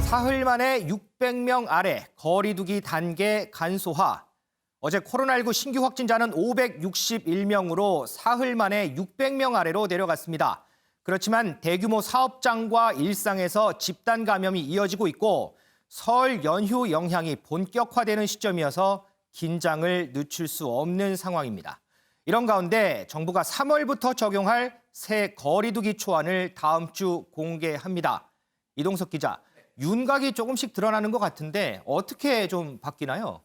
사흘 만에 600명 아래 거리두기 단계 간소화. 어제 코로나19 신규 확진자는 561명으로 사흘 만에 600명 아래로 내려갔습니다. 그렇지만 대규모 사업장과 일상에서 집단 감염이 이어지고 있고 설 연휴 영향이 본격화되는 시점이어서 긴장을 늦출 수 없는 상황입니다. 이런 가운데 정부가 3월부터 적용할 새 거리두기 초안을 다음 주 공개합니다. 이동석 기자, 윤곽이 조금씩 드러나는 것 같은데 어떻게 좀 바뀌나요?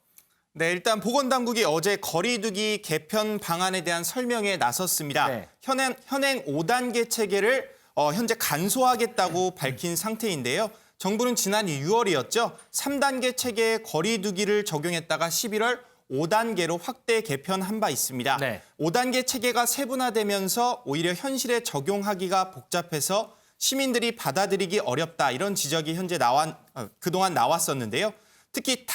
네, 일단 보건당국이 어제 거리두기 개편 방안에 대한 설명에 나섰습니다. 네. 현행 5단계 체계를 현재 간소화하겠다고 밝힌 상태인데요. 정부는 지난 6월이었죠. 3단계 체계의 거리두기를 적용했다가 11월 5단계로 확대 개편한 바 있습니다. 네. 5단계 체계가 세분화되면서 오히려 현실에 적용하기가 복잡해서 시민들이 받아들이기 어렵다, 이런 지적이 그동안 나왔었는데요. 특히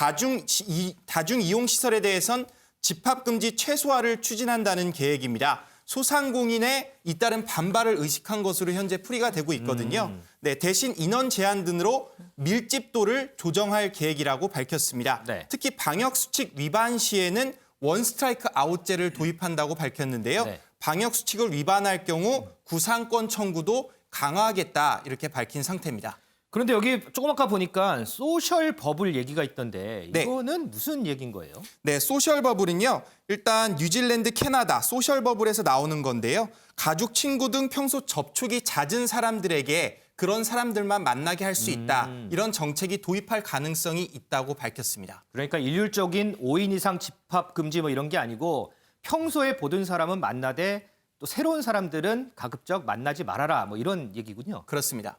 다중이용시설에 대해선 집합금지 최소화를 추진한다는 계획입니다. 소상공인의 잇따른 반발을 의식한 것으로 현재 풀이가 되고 있거든요. 네, 대신 인원 제한 등으로 밀집도를 조정할 계획이라고 밝혔습니다. 네. 특히 방역수칙 위반 시에는 원스트라이크 아웃제를 도입한다고 밝혔는데요. 네. 방역수칙을 위반할 경우 구상권 청구도 강화하겠다, 이렇게 밝힌 상태입니다. 그런데 여기 조금 아까 보니까 소셜 버블 얘기가 있던데 이거는 무슨 얘기인 거예요? 네, 소셜 버블은요. 일단 뉴질랜드, 캐나다 소셜 버블에서 나오는 건데요. 가족, 친구 등 평소 접촉이 잦은 사람들에게 그런 사람들만 만나게 할 수 있다. 이런 정책이 도입할 가능성이 있다고 밝혔습니다. 그러니까 일률적인 5인 이상 집합 금지 뭐 이런 게 아니고 평소에 보던 사람은 만나되 또 새로운 사람들은 가급적 만나지 말아라, 뭐 이런 얘기군요. 그렇습니다.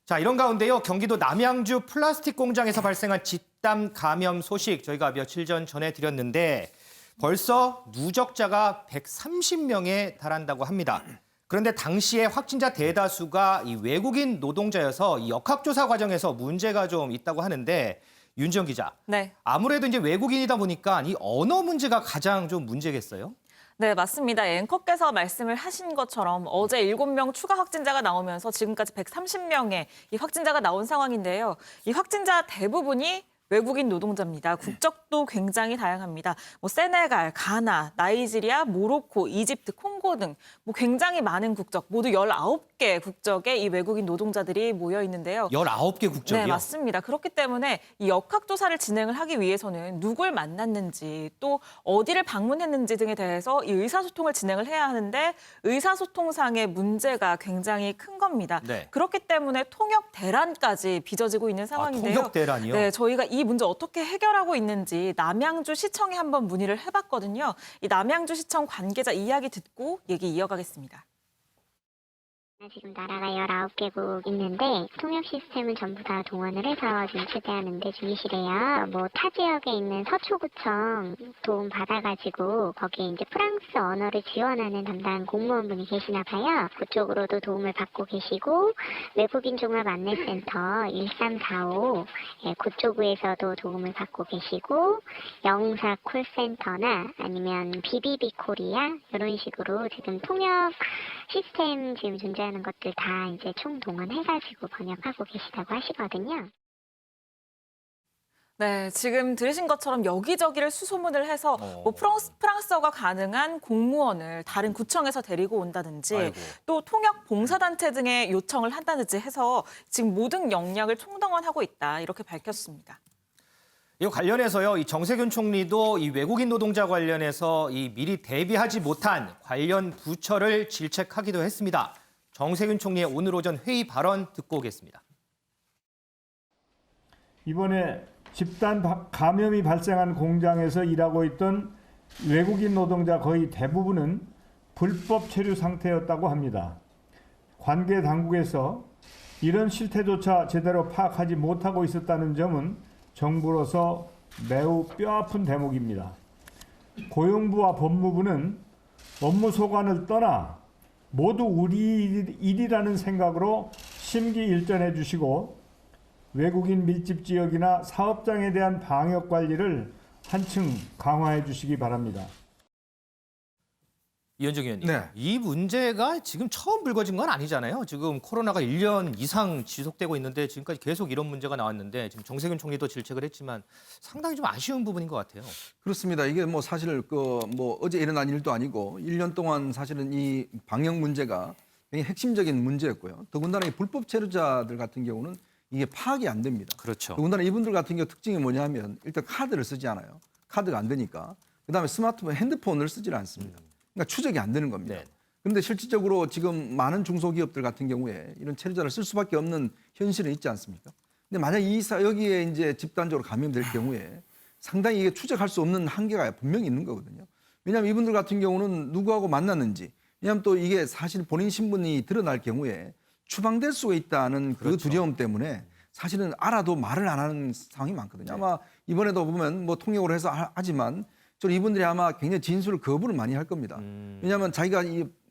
자, 이런 가운데요. 경기도 남양주 플라스틱 공장에서 발생한 집단 감염 소식 저희가 며칠 전 전해드렸는데 벌써 누적자가 130명에 달한다고 합니다. 그런데 당시에 확진자 대다수가 이 외국인 노동자여서 이 역학조사 과정에서 문제가 좀 있다고 하는데 윤지영 기자. 네. 아무래도 이제 외국인이다 보니까 이 언어 문제가 가장 좀 문제겠어요? 네, 맞습니다. 앵커께서 말씀을 하신 것처럼 어제 7명 추가 확진자가 나오면서 지금까지 130명의 이 확진자가 나온 상황인데요. 이 확진자 대부분이 외국인 노동자입니다. 국적도 굉장히 다양합니다. 세네갈, 가나, 나이지리아, 모로코, 이집트, 콩고 등 굉장히 많은 국적, 모두 19개 국적의 이 외국인 노동자들이 모여 있는데요. 19개 국적이요? 네, 맞습니다. 그렇기 때문에 이 역학조사를 진행을 하기 위해서는 누굴 만났는지 또 어디를 방문했는지 등에 대해서 이 의사소통을 진행을 해야 하는데 의사소통상의 문제가 굉장히 큰 겁니다. 네. 그렇기 때문에 통역 대란까지 빚어지고 있는 상황인데요. 통역 대란이요? 네, 저희가 이 문제 어떻게 해결하고 있는지 남양주시청에 한번 문의를 해봤거든요. 이 남양주시청 관계자 이야기 듣고 얘기 이어가겠습니다. 지금 나라가 19개국 있는데 통역 시스템은 전부 다 동원을 해서 지금 추대하는 데 중이시래요. 타 지역에 있는 서초구청 도움 받아가지고 거기에 이제 프랑스 언어를 지원하는 담당 공무원분이 계시나 봐요. 그쪽으로도 도움을 받고 계시고 외국인 종합 안내센터 1345 그쪽에서도 도움을 받고 계시고 영사 콜센터나 아니면 BBB 코리아 이런 식으로 지금 통역 시스템 지금 존재하는 것들 다 이제 총동원해가지고 번역하고 계시다고 하시거든요. 네, 지금 들으신 것처럼 여기저기를 수소문을 해서 프랑스어가 가능한 공무원을 다른 구청에서 데리고 온다든지 아이고. 또 통역 봉사단체 등에 요청을 한다든지 해서 지금 모든 역량을 총동원하고 있다, 이렇게 밝혔습니다. 이거 관련해서요, 이 정세균 총리도 이 외국인 노동자 관련해서 이 미리 대비하지 못한 관련 부처를 질책하기도 했습니다. 정세균 총리의 오늘 오전 회의 발언 듣고 오겠습니다. 이번에 집단 감염이 발생한 공장에서 일하고 있던 외국인 노동자 거의 대부분은 불법 체류 상태였다고 합니다. 관계 당국에서 이런 실태조차 제대로 파악하지 못하고 있었다는 점은 정부로서 매우 뼈아픈 대목입니다. 고용부와 법무부는 업무 소관을 떠나 모두 우리 일이라는 생각으로 심기일전해 주시고 외국인 밀집 지역이나 사업장에 대한 방역 관리를 한층 강화해 주시기 바랍니다. 이현정 의원님, 네. 이 문제가 지금 처음 불거진 건 아니잖아요. 지금 코로나가 1년 이상 지속되고 있는데 지금까지 계속 이런 문제가 나왔는데 지금 정세균 총리도 질책을 했지만 상당히 좀 아쉬운 부분인 것 같아요. 그렇습니다. 이게 뭐 사실 어제 일어난 일도 아니고 1년 동안 사실은 이 방역 문제가 굉장히 핵심적인 문제였고요. 더군다나 이 불법 체류자들 같은 경우는 이게 파악이 안 됩니다. 그렇죠. 더군다나 이분들 같은 경우 특징이 뭐냐면 일단 카드를 쓰지 않아요. 카드가 안 되니까. 그다음에 스마트폰, 핸드폰을 쓰질 않습니다. 그러니까 추적이 안 되는 겁니다. 네. 그런데 실질적으로 지금 많은 중소기업들 같은 경우에 이런 체류자를 쓸 수밖에 없는 현실은 있지 않습니까? 근데 만약 여기에 이제 집단적으로 감염될 경우에 상당히 이게 추적할 수 없는 한계가 분명히 있는 거거든요. 왜냐하면 이분들 같은 경우는 누구하고 만났는지, 왜냐하면 또 이게 사실 본인 신분이 드러날 경우에 추방될 수가 있다는 그 두려움 때문에 사실은 알아도 말을 안 하는 상황이 많거든요. 아마 이번에도 보면 뭐 통역을 해서 하지만 저는 이분들이 아마 굉장히 진술 거부를 많이 할 겁니다. 왜냐하면 자기가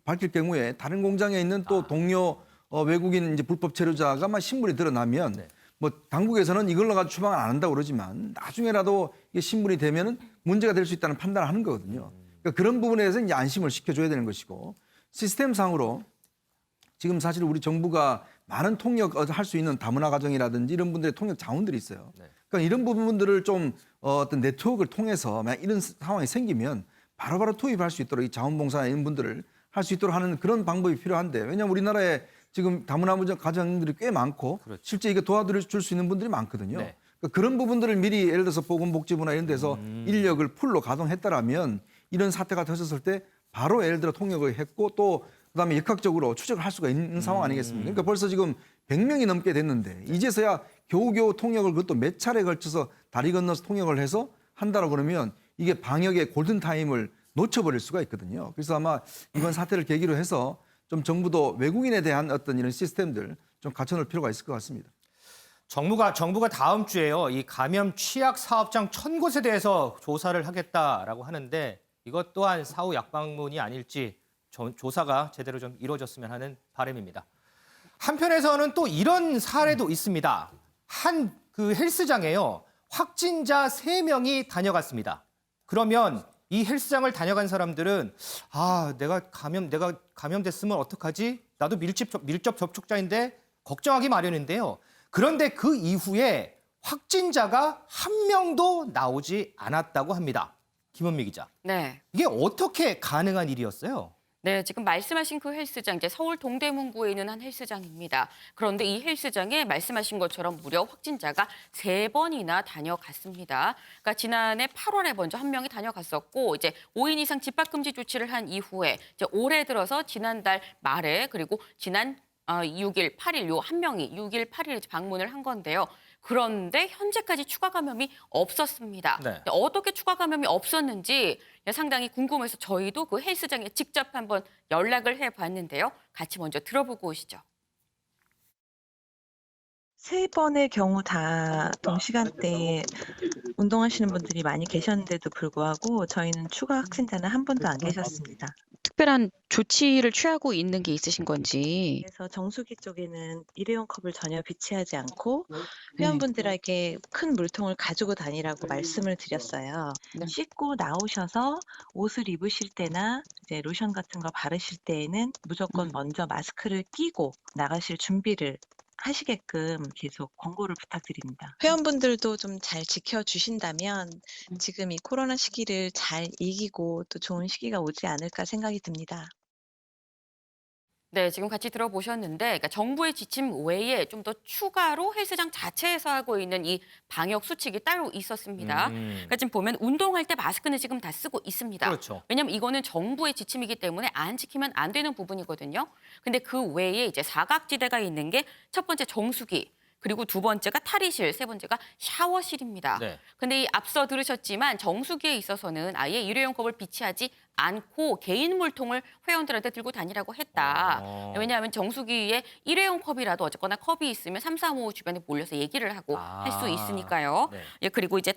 밝힐 경우에 다른 공장에 있는 또 동료 외국인 이제 불법 체류자가 막 신분이 드러나면 뭐 당국에서는 이걸로 가지고 추방을 안 한다고 그러지만 나중에라도 이게 신분이 되면은 문제가 될 수 있다는 판단을 하는 거거든요. 그러니까 그런 부분에서 이제 안심을 시켜줘야 되는 것이고 시스템상으로 지금 사실 우리 정부가 많은 통역 할 수 있는 다문화 가정이라든지 이런 분들의 통역 자원들이 있어요. 그러니까 이런 부분들을 좀 어떤 네트워크를 통해서 만약 이런 상황이 생기면 바로바로 투입할 수 있도록 이 자원봉사 이런 분들을 할 수 있도록 하는 그런 방법이 필요한데 왜냐하면 우리나라에 지금 다문화 가정들이 꽤 많고 실제 이게 도와줄 수 있는 분들이 많거든요. 네. 그러니까 그런 부분들을 미리 예를 들어서 보건복지부나 이런 데서 인력을 풀로 가동했다라면 이런 사태가 터졌을 때 바로 예를 들어 통역을 했고 또 그다음에 역학적으로 추적을 할 수가 있는 상황 아니겠습니까? 그러니까 벌써 지금 100명이 넘게 됐는데 이제서야 겨우겨우 통역을 그것도 몇 차례 걸쳐서 다리 건너서 통역을 해서 한다고 그러면 이게 방역의 골든타임을 놓쳐버릴 수가 있거든요. 그래서 아마 이번 사태를 계기로 해서 좀 정부도 외국인에 대한 어떤 이런 시스템들 좀 갖춰놓을 필요가 있을 것 같습니다. 정부가 다음 주에요. 이 감염 취약 사업장 1,000곳에 대해서 조사를 하겠다라고 하는데 이것 또한 사후 약방문이 아닐지 조사가 제대로 좀 이루어졌으면 하는 바람입니다. 한편에서는 또 이런 사례도 있습니다. 한 그 헬스장에요. 확진자 3명이 다녀갔습니다. 그러면 이 헬스장을 다녀간 사람들은 내가 감염됐으면 어떡하지? 나도 밀접 접촉자인데 걱정하기 마련인데요. 그런데 그 이후에 확진자가 한 명도 나오지 않았다고 합니다. 김은미 기자. 네. 이게 어떻게 가능한 일이었어요? 네, 지금 말씀하신 그 헬스장, 이제 서울 동대문구에 있는 한 헬스장입니다. 그런데 이 헬스장에 말씀하신 것처럼 무려 확진자가 3번이나 다녀갔습니다. 그러니까 지난해 8월에 먼저 한 명이 다녀갔었고, 이제 5인 이상 집합 금지 조치를 한 이후에 이제 올해 들어서 지난달 말에 그리고 지난 6일, 8일 요 한 명이 6일, 8일 방문을 한 건데요. 그런데 현재까지 추가 감염이 없었습니다. 네. 어떻게 추가 감염이 없었는지 상당히 궁금해서 저희도 그 헬스장에 직접 한번 연락을 해봤는데요. 같이 먼저 들어보고 오시죠. 3번의 경우 다 동시간대에 운동하시는 분들이 많이 계셨는데도 불구하고 저희는 추가 확진자는 한 분도 안 계셨습니다. 특별한 조치를 취하고 있는 게 있으신 건지. 그래서 정수기 쪽에는 일회용 컵을 전혀 비치하지 않고 회원분들에게 큰 물통을 가지고 다니라고 말씀을 드렸어요. 네. 씻고 나오셔서 옷을 입으실 때나 이제 로션 같은 거 바르실 때에는 무조건 먼저 마스크를 끼고 나가실 준비를 하시게끔 계속 권고를 부탁드립니다. 회원분들도 좀 잘 지켜주신다면 지금 이 코로나 시기를 잘 이기고 또 좋은 시기가 오지 않을까 생각이 듭니다. 네, 지금 같이 들어보셨는데 그러니까 정부의 지침 외에 좀 더 추가로 헬스장 자체에서 하고 있는 이 방역 수칙이 따로 있었습니다. 그러니까 지금 보면 운동할 때 마스크는 지금 다 쓰고 있습니다. 그렇죠. 왜냐하면 이거는 정부의 지침이기 때문에 안 지키면 안 되는 부분이거든요. 근데 그 외에 이제 사각지대가 있는 게 첫 번째 정수기, 그리고 두 번째가 탈의실, 세 번째가 샤워실입니다. 네. 근데 이 앞서 들으셨지만 정수기에 있어서는 아예 일회용 컵을 비치하지 않고 개인 물통을 회원들한테 들고 다니라고 했다. 왜냐하면 정수기에 일회용 컵이라도 어쨌거나 컵이 있으면 3, 4, 5 주변에 몰려서 얘기를 하고 할 수 있으니까요. 네. 예, 그리고 이제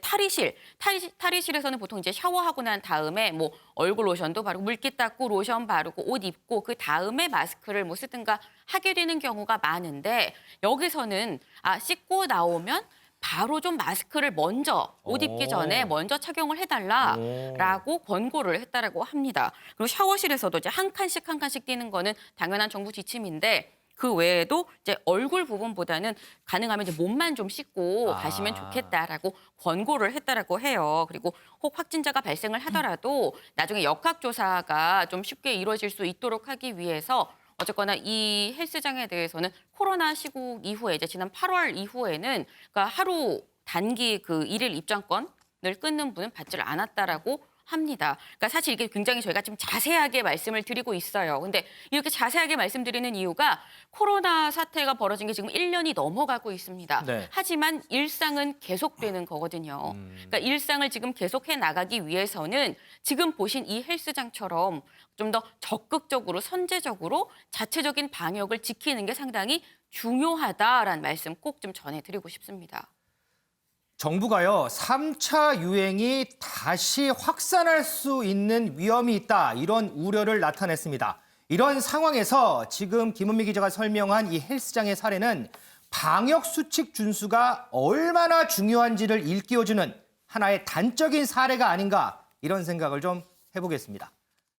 탈의실에서는 보통 이제 샤워하고 난 다음에 뭐 얼굴 로션도 바르고 물기 닦고 로션 바르고 옷 입고 그 다음에 마스크를 뭐 쓰든가 하게 되는 경우가 많은데 여기서는 씻고 나오면 바로 좀 마스크를 먼저 옷 입기 전에 먼저 착용을 해달라라고 권고를 했다라고 합니다. 그리고 샤워실에서도 이제 한 칸씩 뛰는 거는 당연한 정부 지침인데 그 외에도 이제 얼굴 부분보다는 가능하면 이제 몸만 좀 씻고 가시면 좋겠다라고 권고를 했다라고 해요. 그리고 혹 확진자가 발생을 하더라도 나중에 역학조사가 좀 쉽게 이루어질 수 있도록 하기 위해서 어쨌거나 이 헬스장에 대해서는 코로나 시국 이후에 이제 지난 8월 이후에는 그러니까 하루 단기 그 일일 입장권을 끊는 분은 받지를 않았다라고 합니다. 그러니까 사실 이게 굉장히 저희가 좀 자세하게 말씀을 드리고 있어요. 근데 이렇게 자세하게 말씀드리는 이유가 코로나 사태가 벌어진 게 지금 1년이 넘어가고 있습니다. 네. 하지만 일상은 계속되는 거거든요. 그러니까 일상을 지금 계속해 나가기 위해서는 지금 보신 이 헬스장처럼 좀 더 적극적으로 선제적으로 자체적인 방역을 지키는 게 상당히 중요하다라는 말씀 꼭 좀 전해드리고 싶습니다. 정부가요, 3차 유행이 다시 확산할 수 있는 위험이 있다, 이런 우려를 나타냈습니다. 이런 상황에서 지금 김은미 기자가 설명한 이 헬스장의 사례는 방역 수칙 준수가 얼마나 중요한지를 일깨워주는 하나의 단적인 사례가 아닌가, 이런 생각을 좀 해보겠습니다.